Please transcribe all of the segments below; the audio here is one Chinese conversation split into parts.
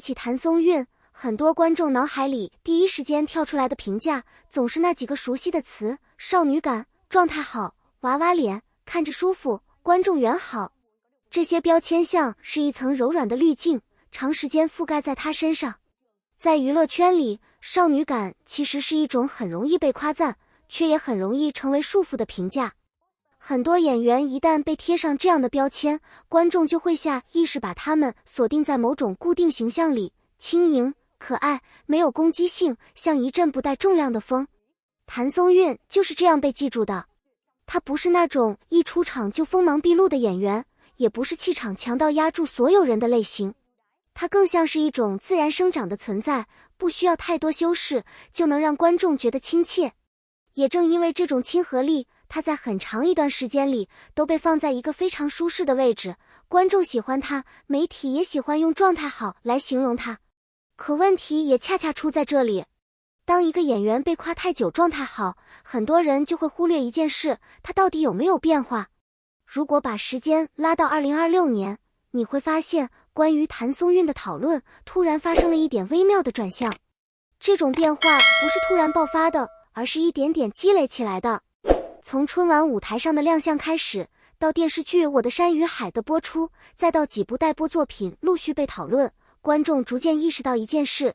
起谭松韵，很多观众脑海里第一时间跳出来的评价总是那几个熟悉的词：少女感、状态好、娃娃脸、看着舒服、观众缘好。这些标签像是一层柔软的滤镜，长时间覆盖在她身上。在娱乐圈里，少女感其实是一种很容易被夸赞，却也很容易成为束缚的评价。很多演员一旦被贴上这样的标签，观众就会下意识把他们锁定在某种固定形象里，轻盈、可爱，没有攻击性，像一阵不带重量的风。谭松韵就是这样被记住的。她不是那种一出场就锋芒毕露的演员，也不是气场强到压住所有人的类型。她更像是一种自然生长的存在，不需要太多修饰，就能让观众觉得亲切。也正因为这种亲和力，她在很长一段时间里都被放在一个非常舒适的位置，观众喜欢她，媒体也喜欢用状态好来形容她。可问题也恰恰出在这里，当一个演员被夸太久状态好，很多人就会忽略一件事，她到底有没有变化。如果把时间拉到2026年，你会发现关于谭松韵的讨论突然发生了一点微妙的转向。这种变化不是突然爆发的，而是一点点积累起来的。从春晚舞台上的亮相开始，到电视剧《我的山与海》的播出，再到几部待播作品陆续被讨论，观众逐渐意识到一件事：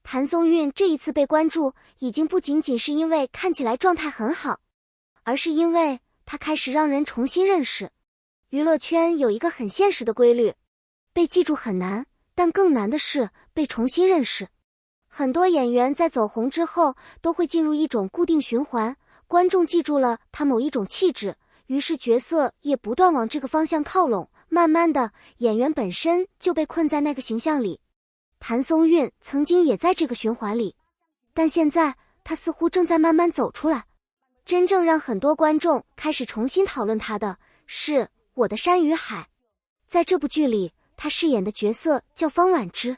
谭松韵这一次被关注，已经不仅仅是因为看起来状态很好，而是因为她开始让人重新认识。娱乐圈有一个很现实的规律，被记住很难，但更难的是被重新认识。很多演员在走红之后都会进入一种固定循环，观众记住了他某一种气质，于是角色也不断往这个方向靠拢，慢慢的，演员本身就被困在那个形象里。谭松韵曾经也在这个循环里，但现在她似乎正在慢慢走出来。真正让很多观众开始重新讨论她的是《我的山与海》。在这部剧里，她饰演的角色叫方婉之。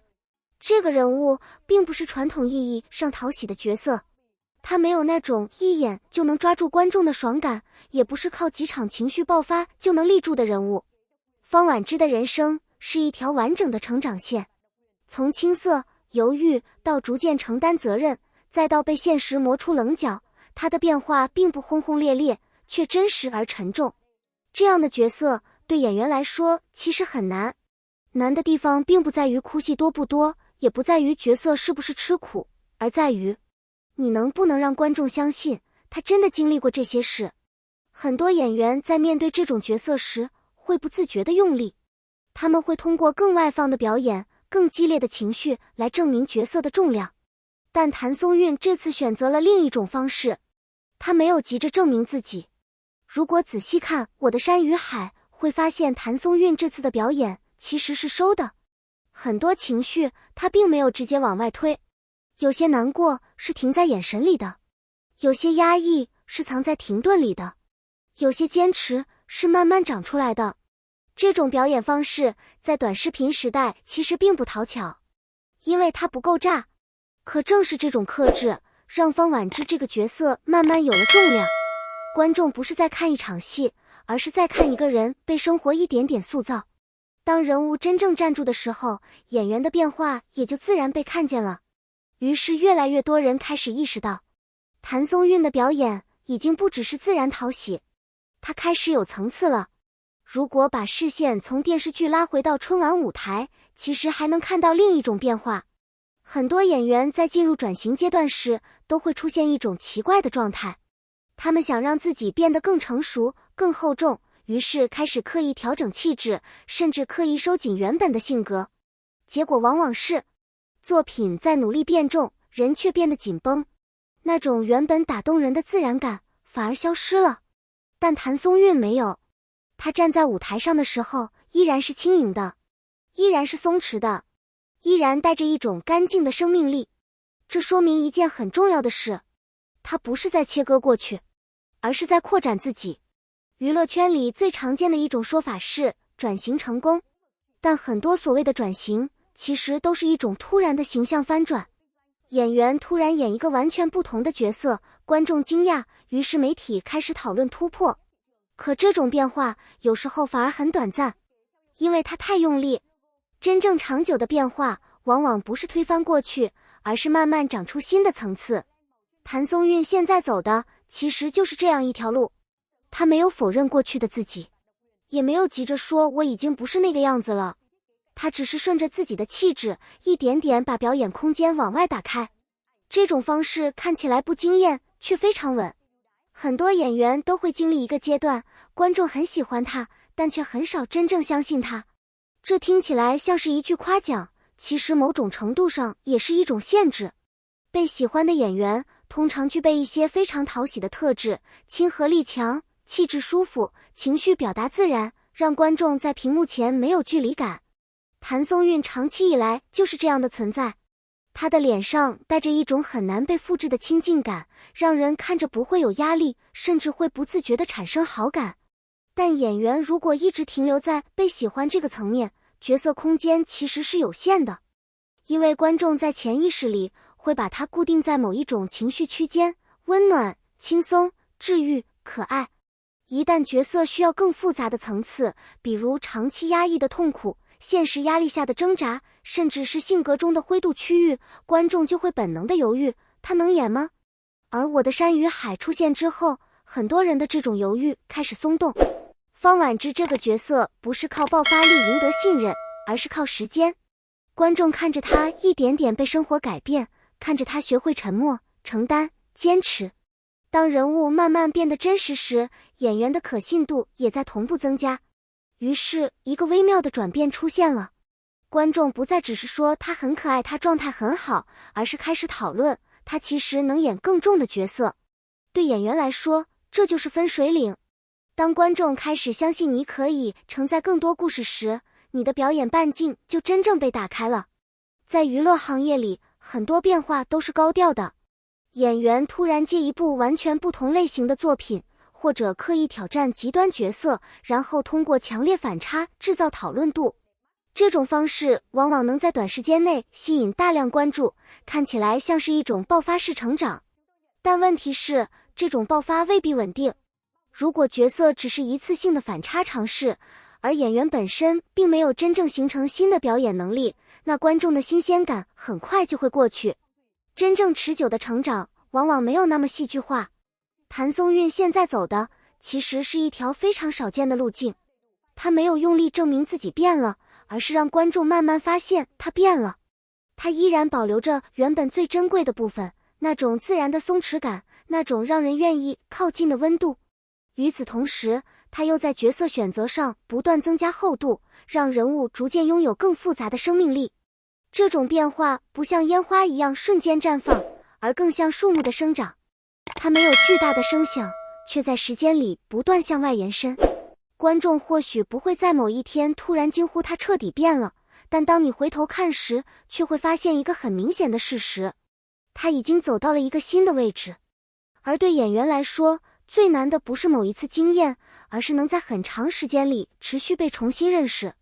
这个人物并不是传统意义上讨喜的角色，他没有那种一眼就能抓住观众的爽感，也不是靠几场情绪爆发就能立住的人物。方婉之的人生是一条完整的成长线，从青涩、犹豫到逐渐承担责任，再到被现实磨出棱角，他的变化并不轰轰烈烈，却真实而沉重。这样的角色对演员来说其实很难，难的地方并不在于哭戏多不多，也不在于角色是不是吃苦，而在于你能不能让观众相信他真的经历过这些事。很多演员在面对这种角色时会不自觉地用力，他们会通过更外放的表演、更激烈的情绪来证明角色的重量。但谭松韵这次选择了另一种方式，她没有急着证明自己。如果仔细看《我的山与海》，会发现谭松韵这次的表演其实是收的。很多情绪她并没有直接往外推，有些难过是停在眼神里的，有些压抑是藏在停顿里的，有些坚持是慢慢长出来的。这种表演方式在短视频时代其实并不讨巧，因为它不够炸。可正是这种克制，让方婉之这个角色慢慢有了重量。观众不是在看一场戏，而是在看一个人被生活一点点塑造。当人物真正站住的时候，演员的变化也就自然被看见了。于是越来越多人开始意识到，谭松韵的表演已经不只是自然讨喜，她开始有层次了。如果把视线从电视剧拉回到春晚舞台，其实还能看到另一种变化。很多演员在进入转型阶段时，都会出现一种奇怪的状态。他们想让自己变得更成熟、更厚重，于是开始刻意调整气质，甚至刻意收紧原本的性格。结果往往是，作品在努力变重，人却变得紧绷，那种原本打动人的自然感反而消失了。但谭松韵没有，她站在舞台上的时候依然是轻盈的，依然是松弛的，依然带着一种干净的生命力。这说明一件很重要的事，她不是在切割过去，而是在扩展自己。娱乐圈里最常见的一种说法是转型成功，但很多所谓的转型其实都是一种突然的形象翻转。演员突然演一个完全不同的角色，观众惊讶，于是媒体开始讨论突破。可这种变化有时候反而很短暂，因为它太用力。真正长久的变化往往不是推翻过去，而是慢慢长出新的层次。谭松韵现在走的其实就是这样一条路，她没有否认过去的自己，也没有急着说我已经不是那个样子了，她只是顺着自己的气质，一点点把表演空间往外打开。这种方式看起来不惊艳，却非常稳。很多演员都会经历一个阶段，观众很喜欢他，但却很少真正相信他。这听起来像是一句夸奖，其实某种程度上也是一种限制。被喜欢的演员通常具备一些非常讨喜的特质，亲和力强，气质舒服，情绪表达自然，让观众在屏幕前没有距离感。谭松韵长期以来就是这样的存在，她的脸上带着一种很难被复制的亲近感，让人看着不会有压力，甚至会不自觉地产生好感。但演员如果一直停留在被喜欢这个层面，角色空间其实是有限的，因为观众在潜意识里会把它固定在某一种情绪区间，温暖、轻松、治愈、可爱。一旦角色需要更复杂的层次，比如长期压抑的痛苦、现实压力下的挣扎，甚至是性格中的灰度区域，观众就会本能的犹豫，他能演吗？而我的山与海出现之后，很多人的这种犹豫开始松动。方婉之这个角色不是靠爆发力赢得信任，而是靠时间。观众看着他一点点被生活改变，看着他学会沉默、承担、坚持。当人物慢慢变得真实时，演员的可信度也在同步增加。于是一个微妙的转变出现了，观众不再只是说他很可爱，他状态很好，而是开始讨论他其实能演更重的角色。对演员来说，这就是分水岭。当观众开始相信你可以承载更多故事时，你的表演半径就真正被打开了。在娱乐行业里，很多变化都是高调的。演员突然接一部完全不同类型的作品，或者刻意挑战极端角色，然后通过强烈反差制造讨论度。这种方式往往能在短时间内吸引大量关注，看起来像是一种爆发式成长。但问题是，这种爆发未必稳定。如果角色只是一次性的反差尝试，而演员本身并没有真正形成新的表演能力，那观众的新鲜感很快就会过去。真正持久的成长往往没有那么戏剧化。谭松韵现在走的其实是一条非常少见的路径，她没有用力证明自己变了，而是让观众慢慢发现她变了。她依然保留着原本最珍贵的部分，那种自然的松弛感，那种让人愿意靠近的温度。与此同时，他又在角色选择上不断增加厚度，让人物逐渐拥有更复杂的生命力。这种变化不像烟花一样瞬间绽放，而更像树木的生长。它没有巨大的声响，却在时间里不断向外延伸。观众或许不会在某一天突然惊呼他彻底变了，但当你回头看时，却会发现一个很明显的事实：他已经走到了一个新的位置。而对演员来说，最难的不是某一次经验，而是能在很长时间里持续被重新认识。